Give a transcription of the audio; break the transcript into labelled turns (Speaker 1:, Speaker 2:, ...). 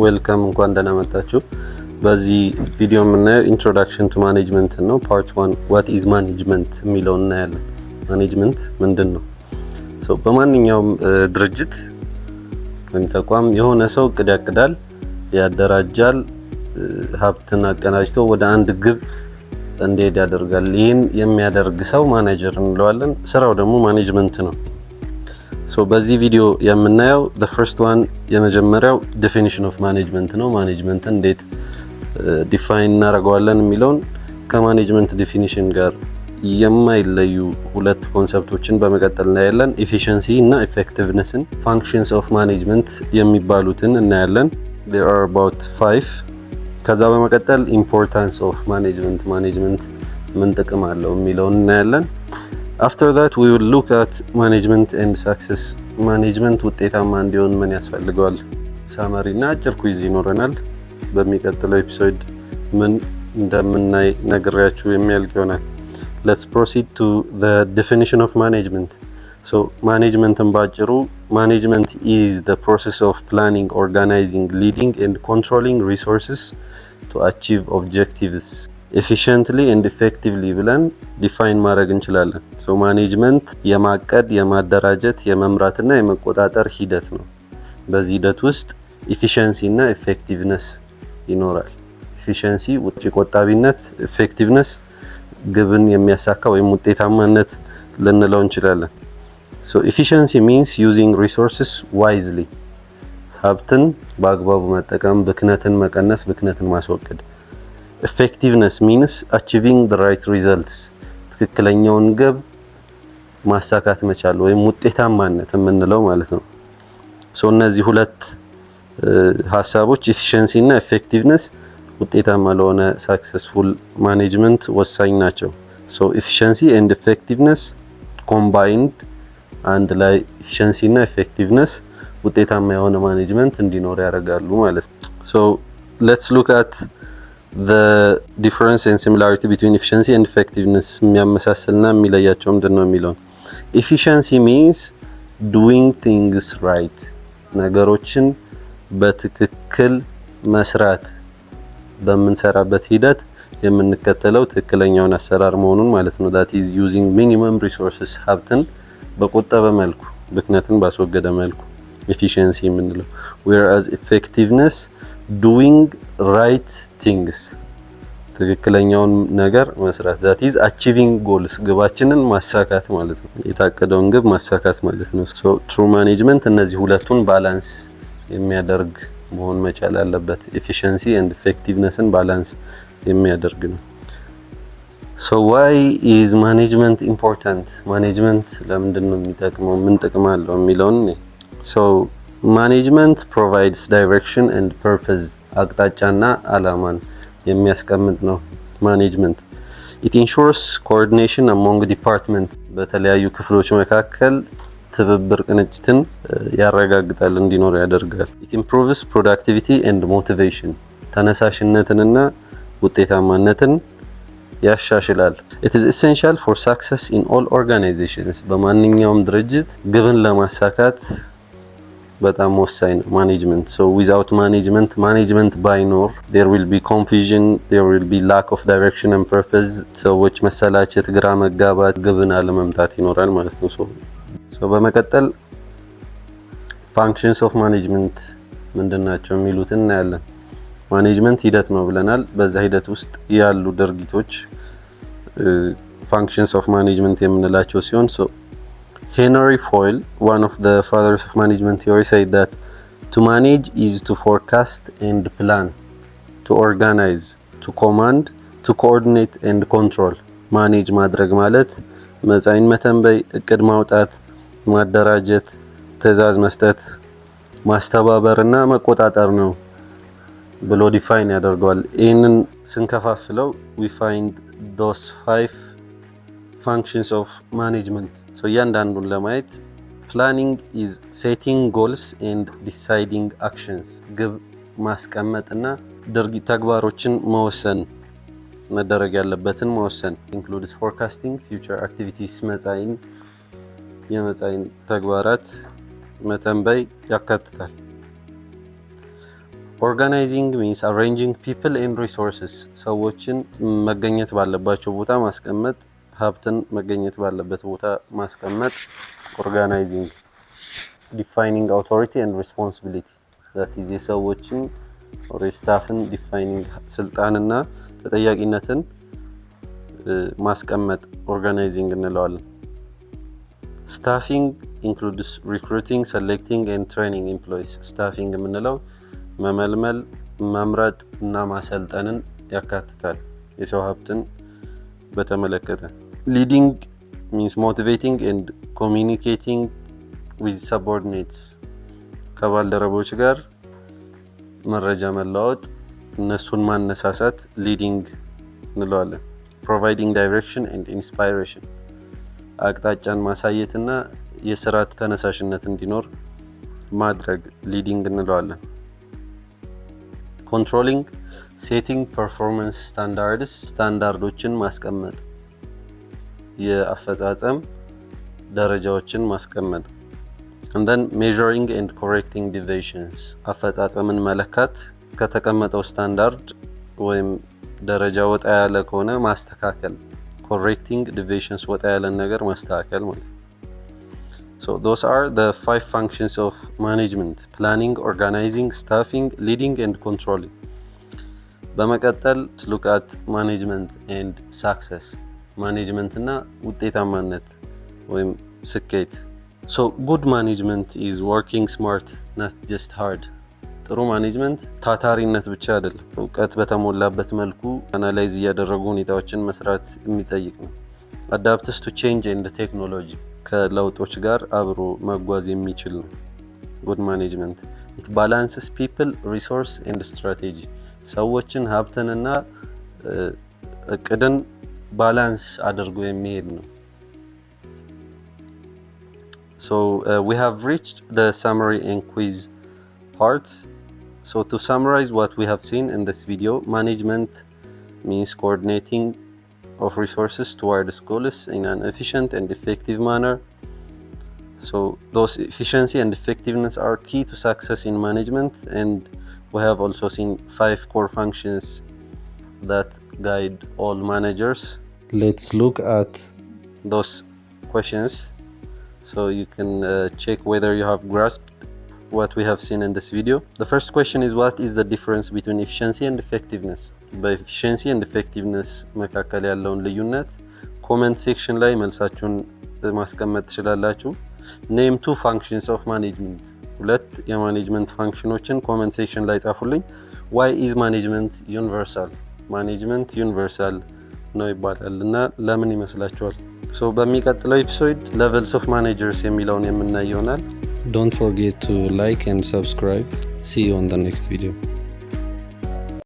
Speaker 1: ዌልካም እንኳን ደህና መጣችሁ። በዚህ ቪዲዮ የምናየው ኢንትሮዳክሽን ቱ ማኔጅመንት ነው። ፓርት 1 ዋት ኢዝ ማኔጅመንት የሚለውን እናያለን። ማኔጅመንት ምንድን ነው? በማንኛውም ድርጅት ወይም ተቋም የሆነ ሰው እቅድ ያቅዳል፣ ያደራጃል፣ ሀብትን አቀናጅቶ ወደ አንድ ግብ እንዲሄድ ያደርጋል። ይህን የሚያደርግ ሰው ማኔጀር እንለዋለን። ስራው ደግሞ ማኔጅመንት ነው። በዚህ ቪዲዮ የምናየው the first one የመጀመሪያው definition of management ነው። ማኔጅመንት እንዴት ዲፋይን እናደርገዋለን የሚለውን ከማኔጅመንት ዲፊኒሽን ጋር የማይለዩ ሁለት ኮንሰፕቶችን በመቀጠል እናያለን። efficiency እና effectiveness functions of management የሚባሉትን እናያለን። there are about 5 ከዛ በመቀጠል importance of management ምን ጥቅም አለው የሚለውን እናያለን። After that we will look at management and success. ማኔጅመንት ውጤታማ እንዲሆን ምን ያስፈልገዋል? ሳመሪ እና አጭር ኩይዝ ይኖረናል። በሚቀጥለው ኤፒሶድ ምን እንደምናይ ነግሬያችሁ የሚያልቅ ይሆናል። Let's proceed to the definition of management. ማኔጅመንትን ባጭሩ management is the process of planning, organizing, leading and controlling resources to achieve objectives efficiently and effectively ብለን ዲፋይን ማድረግ እንችላለን። ማኔጅመንት የማቀድ፣ የማደራጀት፣ የመምራትና የመቆጣጠር ሂደት ነው። በዚህ ሂደት ውስጥ ኢፊሸንሲ እና ኢፌክቲቭነስ ይኖራል። ኢፊሸንሲ ውጪ ቆጣቢነት፣ ኢፌክቲቭነስ ግብን የሚያሳካ ወይም ውጤታማነት ልንለው እንችላለን። ኢፊሸንሲ means using resources wisely ሀብትን በአግባቡ መጠቀም፣ ብክነትን መቀነስ፣ ብክነትን ማስወገድ። effectiveness means achieving the right results ትክክለኛውን ግብ ማሳካት መቻል ወይም ውጤታማነት የምንለው ማለት ነው። እነዚህ ሁለት ሀሳቦች efficiency እና effectiveness ውጤታማ ለሆነ successful management ወሳኝ ናቸው። efficiency and effectiveness combined አንድ ላይ efficiency እና effectiveness ውጤታማ የሆነ ማኔጅመንት እንዲኖር ያደርጋሉ ማለት ነው። let's look at the difference and similarity between efficiency and effectiveness የሚያመሳስልና የሚለያቸው ምንድነው የሚለው። efficiency means doing things right ነገሮችን በትክክል መስራት፣ በምንሰራበት ሂደት የምንከተለው ትክክለኛውን አሰራር መሆኑን ማለት ነው። that is using minimum resources ሀብትን በቆጠበ መልኩ፣ ብክነትን ባስወገደ መልኩ efficiency የምንለው። whereas effectiveness doing right things ትክክለኛውን ነገር መስራት that is achieving goals ግባችንን ማሳካት ማለት ነው። የታቀደውን ግብ ማሳካት ማለት ነው። true management እነዚህ ሁለቱን ባላንስ የሚያደርግ መሆን መቻል አለበት። efficiency and effectivenessን ባላንስ የሚያደርግ ነው። why is management important? management ለምንድን ነው የሚጠቅመው? ምን ጥቅም አለው የሚለውን management provides direction and purpose አቅጣጫና አላማን የሚያስቀምጥ ነው። ማኔጅመንት it ensures coordination among departments በተለያዩ ክፍሎች መካከል ትብብር፣ ቅንጅትን ያረጋግጣል፣ እንዲኖር ያደርጋል። it improves productivity and motivation ተነሳሽነትንና ውጤታማነትን ያሻሽላል። it is essential for success in all organizations በማንኛውም ድርጅት ግብን ለማሳካት በጣም ወሳኝ ነው ማኔጅመንት። without management ባይኖር there will be confusion, there will be lack of direction and purpose ሰዎች መሰላቸት፣ ግራ መጋባት፣ ግብን አለመምታት ይኖራል ማለት ነው። በመቀጠል functions of management ምንድናቸው የሚሉትን እናያለን። ማኔጅመንት ሂደት ነው ብለናል። በዛ ሂደት ውስጥ ያሉ ድርጊቶች functions of management የምንላቸው ሲሆን Henry Fayol, one of the fathers of management theory, said that to manage is to forecast and plan, to organize, to command, to coordinate and control. manage ማድረግ ማለት መጻኢን መተንበይ፣ እቅድ ማውጣት፣ ማደራጀት፣ ትዕዛዝ መስጠት፣ ማስተባበርና መቆጣጠር ነው ብሎ ዲፋይን ያደርገዋል። ይህንን ስንከፋፍለው we find those 5 functions of management. እያንዳንዱን ለማየት planning is setting goals and deciding actions ግብ ማስቀመጥና ድርጊት ተግባሮችን መወሰን፣ መደረግ ያለበትን መወሰን includes forecasting future activities የመጻኢን ተግባራት መተንበይ ያካትታል። ኦርጋናይዚንግ ሚንስ አሬንጂንግ ፒፕል ኤንድ ሪሶርስስ፣ ሰዎችን መገኘት ባለባቸው ቦታ ማስቀመጥ፣ ሀብትን መገኘት ባለበት ቦታ ማስቀመጥ ኦርጋናይዚንግ። ዲፋይኒንግ አውቶሪቲ ኤንድ ሪስፖንሲቢሊቲ ዛት ኢዝ የሰዎችን ኦር ስታፍን ዲፋይኒንግ ስልጣንና ተጠያቂነትን ማስቀመጥ ኦርጋናይዚንግ እንለዋለን። ስታፊንግ ኢንክሉድስ ሪክሩቲንግ ሰሌክቲንግ ኤንድ ትሬኒንግ ኤምፕሎይስ። ስታፊንግ የምንለው መመልመል፣ መምረጥ እና ማሰልጠንን ያካትታል የሰው ሀብትን በተመለከተ። ሊዲንግ ሚንስ ሞቲቬቲንግ ኤንድ ኮሚኒኬቲንግ ዊዝ ሰቦርዲኔትስ፣ ከባልደረቦች ጋር መረጃ መለዋወጥ፣ እነሱን ማነሳሳት ሊዲንግ እንለዋለን። ፕሮቫይዲንግ ዳይሬክሽን ኤንድ ኢንስፓይሬሽን፣ አቅጣጫን ማሳየትና የስራ ተነሳሽነት እንዲኖር ማድረግ ሊዲንግ እንለዋለን። ኮንትሮሊንግ ሴቲንግ ፐርፎርማንስ ስታንዳርድስ፣ ስታንዳርዶችን ማስቀመጥ፣ የአፈጻጸም ደረጃዎችን ማስቀመጥ። and then measuring and correcting deviations፣ አፈጻጸምን መለካት፣ ከተቀመጠው ስታንዳርድ ወይም ደረጃ ወጣ ያለ ከሆነ ማስተካከል። correcting deviations ወጣ ያለን ነገር ማስተካከል ማለት ነው። So those are the 5 functions of management: planning, organizing, staffing, leading and controlling. በመቀጠል look at management and success፣ ማኔጅመንት እና ውጤታማነት ወይም ስኬት። So good management is working smart, not just hard። ጥሩ ማኔጅመንት ታታሪነት ብቻ አይደለም፣ እውቀት በተሞላበት መልኩ አናላይዝ እያደረጉ ሁኔታዎችን መስራት የሚጠይቅ ነው። adapts to change and technology፣ ከለውጦች ጋር አብሮ መጓዝ የሚችል ነው። good management it balances people, resource and strategy፣ ሰዎችን ሀብትንና እቅድን ባላንስ አድርጎ የሚሄድ ነው። So we have reached the summary and quiz parts. So to summarize what we have seen in this video, management means coordinating of resources towards goals in an efficient and effective manner. So those efficiency and effectiveness are key to success in management, and we have also seen 5 core functions that guide all managers. Let's look at those questions so you can check whether you have grasped what we have seen in this video. The first question is, what is the difference between efficiency and effectiveness? በኤፊሽንሲ and effectiveness መካከል ያለውን ልዩነት ኮሜንት ሴክሽን ላይ መልሳችሁን ማስቀመጥ ትችላላችሁ። name 2 functions of management፣ ሁለት የማኔጅመንት ፋንክሽኖችን ኮሜንት ሴክሽን ላይ ጻፉልኝ። why is management universal? ማኔጅመንት ዩኒቨርሳል ነው ይባላል እና ለምን ይመስላችኋል? ሶ በሚቀጥለው ኤፒሶድ levels of managers የሚለውን የምናይ ይሆናል። Don't forget to like and subscribe. See you on the next video.